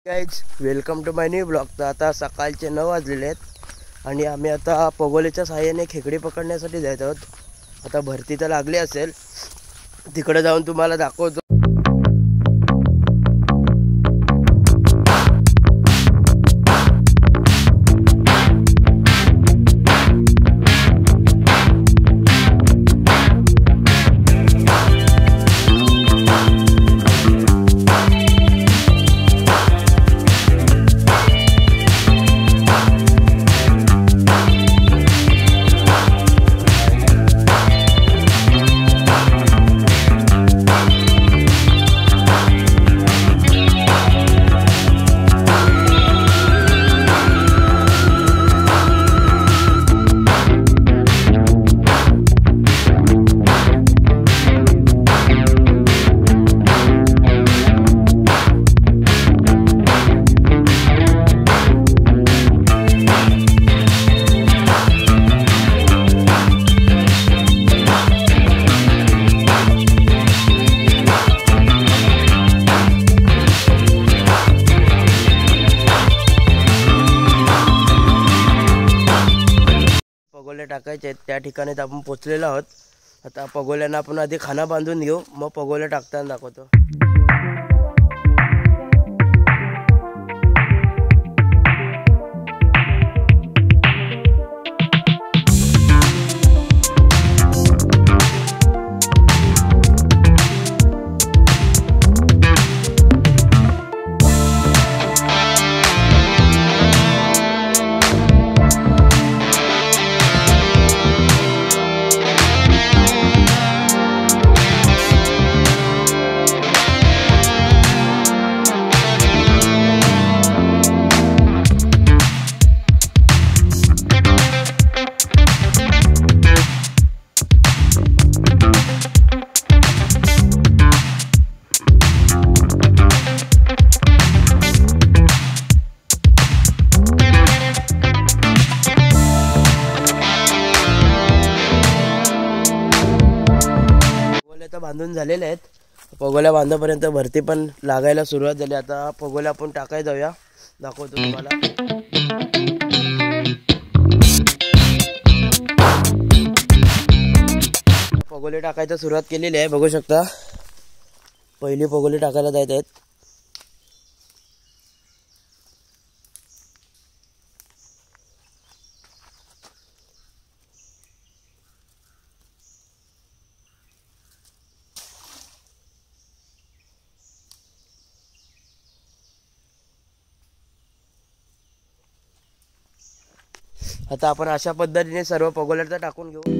Guys welcome to my new blog. तर आता सकाळचे 9 वाजलेले आहेत आणि आम्ही आता पगोलेच्या साहाय्याने खेकडी पकडण्यासाठी जात आहोत। आता भरती तर लागली असेल, तिकडे जाऊन तुम्हाला दाखवतो। पगोले टाकायचे आहेत त्या ठिकाणी आपण पोचलेलो आहोत। आता पगोल्यांना आपण आधी खाना बांधून घेऊ, मग पगोले टाकताना दाखवतो। बांधून झालेले आहेत, पगोल्या बांधेपर्यंत भरती पण लागायला सुरुवात झाली। आता पगोल्या आपण टाकाय जाऊया, दाखवतो तुम्हाला। पगोले टाकायला सुरुवात केलेली आहे, बघू शकता। पहिली पगोली टाकायला जात आहेत। आता आपण अशा पद्धतीने सर्व पगोल्या टाकून घेऊ।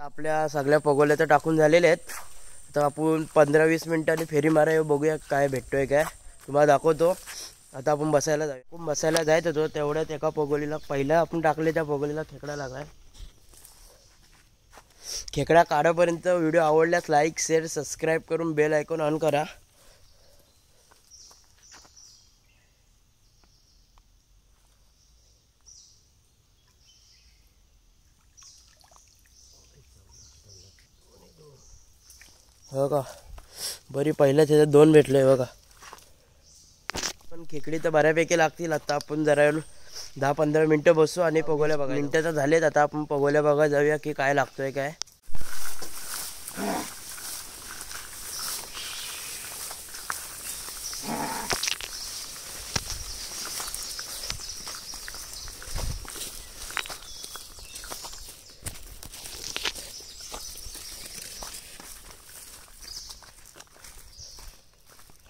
आपल्या सगळ्या पगोल्या तर टाकून झालेल्या आहेत। तर आपण 15-20 मिनिटांनी फेरी मारा, बघूया काय भेटतोय काय, तुम्हाला दाखवतो। आता आपण बसायला जायचं होतो, तेवढ्यात एका पगोलीला पहिला आपण टाकले त्या पगोलीला खेकडा लागलाय। खेकडा काढापर्यंत व्हिडिओ आवडल्यास लाईक शेअर सबस्क्राईब करून बेल आयकॉन ऑन करा। हो का, बरी पहिल्याच ह्याच्यात 2 भेटले बघा। पण खेकडी तर बऱ्यापैकी लागतील। आता आपण जरा 10-15 मिनिटं बसू आणि पगोल्या बघा। मिनिटं तर झालेत, आता आपण पगोल्या बघा जाऊया की काय लागतोय काय।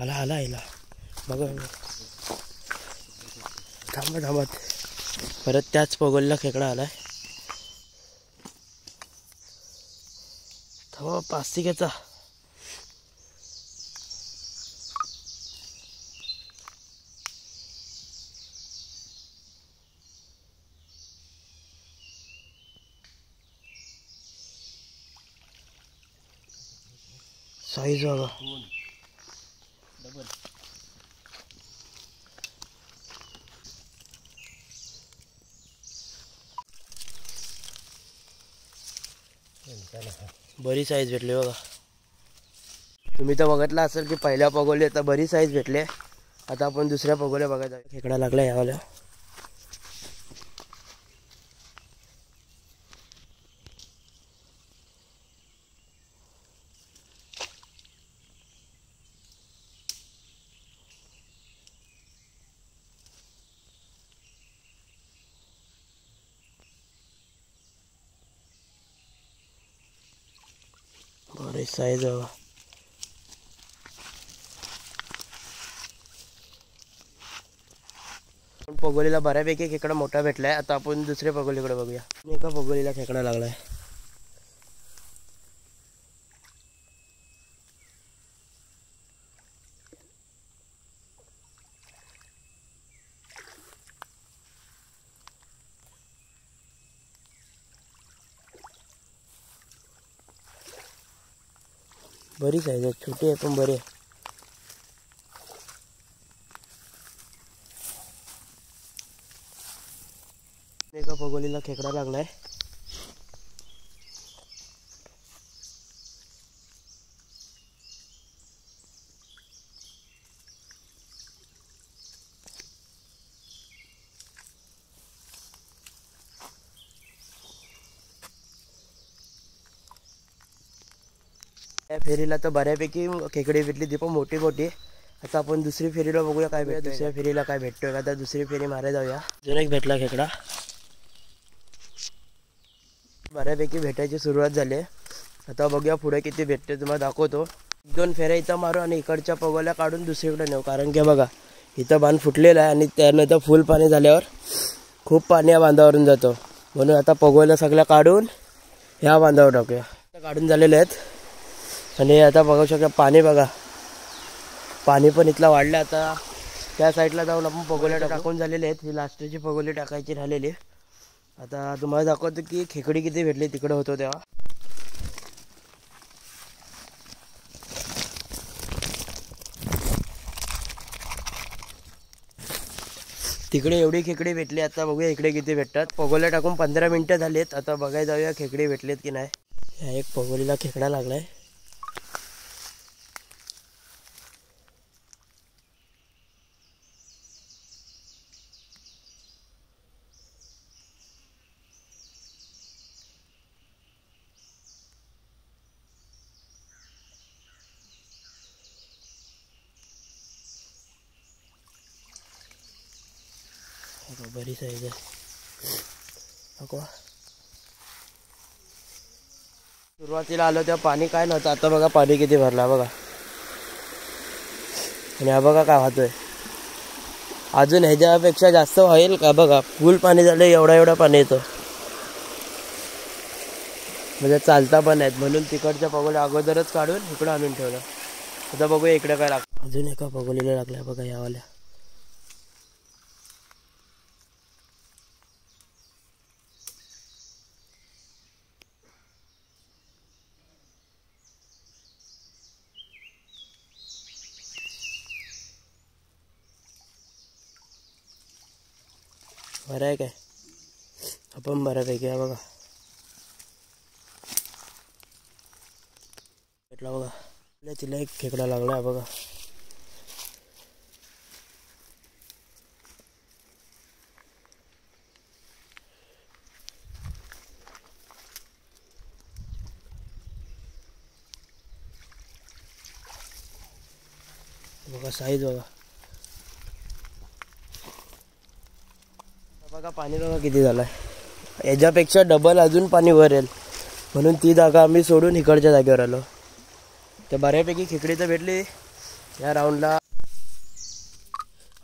आला आला आला बघा थांबत थांबत परत त्याच पगोलीला खेकडा आलाय. थांबा पास्तिकेचा साईज बघा. बरी साईज भेटली बघा. तुम्ही तर बघितलं असेल की पहिल्या पगोली आता बरी साईज भेटले. आता आपण दुसऱ्या पगोल्या बघायचा. खेकडा लागला यावाल्या. बरी साईज बघा. पगोलीला बऱ्यापैकी खेकडा मोठा भेटलाय. आता आपण दुसऱ्या पगोलीकडे बघूया. एका पगोलीला खेकडा लागलाय. बरी साईज आहे. छोटी आहे पण बरी आहे. एका पगोलीला खेकडा लागलाय. या फेरीला तर बऱ्यापैकी खेकडे भेटली ती पण मोठी मोठी. आता आपण दुसरी फेरीला बघूया काय भेटतं. दुसऱ्या फेरीला काय भेटतोय. आता दुसरी फेरी मारायला जाऊया. अजून एक भेटला खेकडा. बऱ्यापैकी भेटायची सुरुवात झाली. आता बघूया पुढे किती भेटते तुम्हाला दाखवतो. 2 फेऱ्या इथं मारू आणि इकडच्या पगोल्या काढून दुसरीकडे नेऊ. कारण की बघा इथं बांध फुटलेला आहे आणि त्यानंतर फुल पाणी झाल्यावर खूप पाणी या बांधावरून जातो. म्हणून आता पगोल्या सगळ्या काढून ह्या बांधावर टाकूया. काढून झालेले आहेत आणि आता बघू शकता पाणी बघा. पाणी पण इथला वाढलं. आता त्या साईडला जाऊन आपण पगोल्या टाकून झालेले आहेत. ही लास्टची पगोली टाकायची राहिलेली. आता तुम्हाला दाखवतो की खेकडी किती भेटली तिकडे होतो तेव्हा. तिकडे एवढी खेकडी भेटली. आता बघूया इकडे किती भेटतात. पगोल्या टाकून 15 मिनिटं झालीत. आता बघायला जाऊया खेकडी भेटलेत की नाही. ह्या एक पगोलीला खेकडा लागलाय. बरी साईज आहे. सुरुवातीला आलो तेव्हा पाणी काय नव्हतं. आता बघा पाणी किती भरला बघा. आणि हा बघा काय वाहतोय. अजून ह्याच्यापेक्षा जास्त होईल का बघा. फुल पाणी झालं. एवढा पाणी येतं. म्हणजे चालता पण आहेत. म्हणून तिकडच्या पगोल्या अगोदरच काढून इकडं आणून ठेवलं. आता बघूया इकडे काय लागतं. अजून एका पगोलीला लागलाय बघा यावाल्या. बरं आहे काय. आपण बऱ्यापैकी आहे बघा. भेटला बघा. तिला एक खेकडा लागला आहे बघा. बघा साईज बघा. बघा पाणी बघा किती झालं आहे. याच्यापेक्षा डबल अजून पाणी वर येईल. म्हणून ती जागा आम्ही सोडून इकडच्या जागेवर आलो. तर बऱ्यापैकी खेकडी तर भेटली. या राऊंडला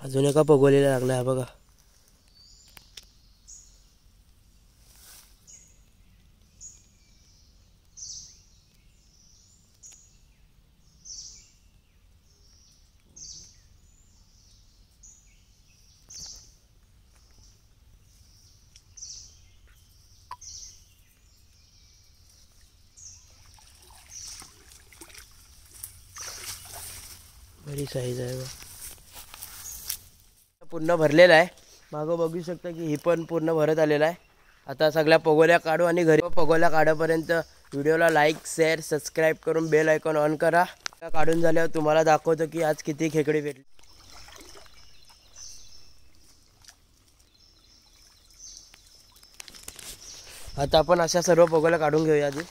अजून एका पगोलीला लागला आहे बघा. बरी साईज आहे बघ. पूर्ण भरलेला आहे. मागं बघू शकता की ही पण पूर्ण भरत आलेला आहे. आता सगळ्या पगोल्या काढू आणि घरी पगोल्या काढेपर्यंत व्हिडिओला लाईक शेअर सबस्क्राईब करून बेल आयकॉन ऑन करा. काढून झाल्यावर तुम्हाला दाखवतो की आज किती खेकडी भेटली. आता आपण अशा सर्व पगोल्या काढून घेऊया आधी.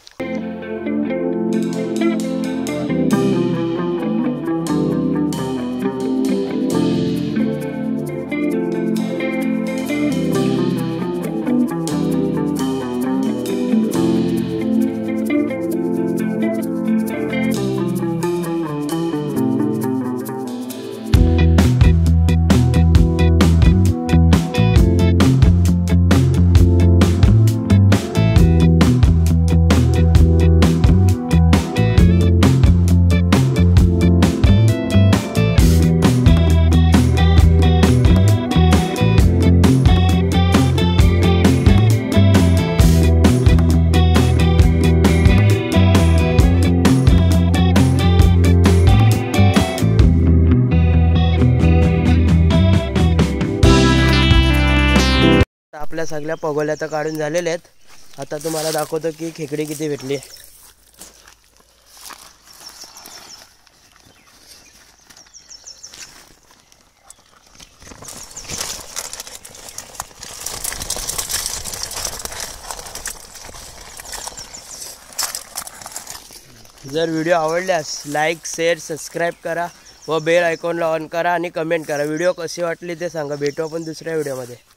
आपल्या सगळ्या पगोल्या तर काढून झालेल्या आहेत. आता तुम्हाला दाखवतो की खेकडी किती भेटली. जर व्हिडिओ आवडल्यास लाईक शेअर सबस्क्राईब करा व बेल आयकॉनला ऑन करा आणि कमेंट करा. व्हिडिओ कशी वाटली ते सांगा. भेटू आपण दुसऱ्या व्हिडिओमध्ये.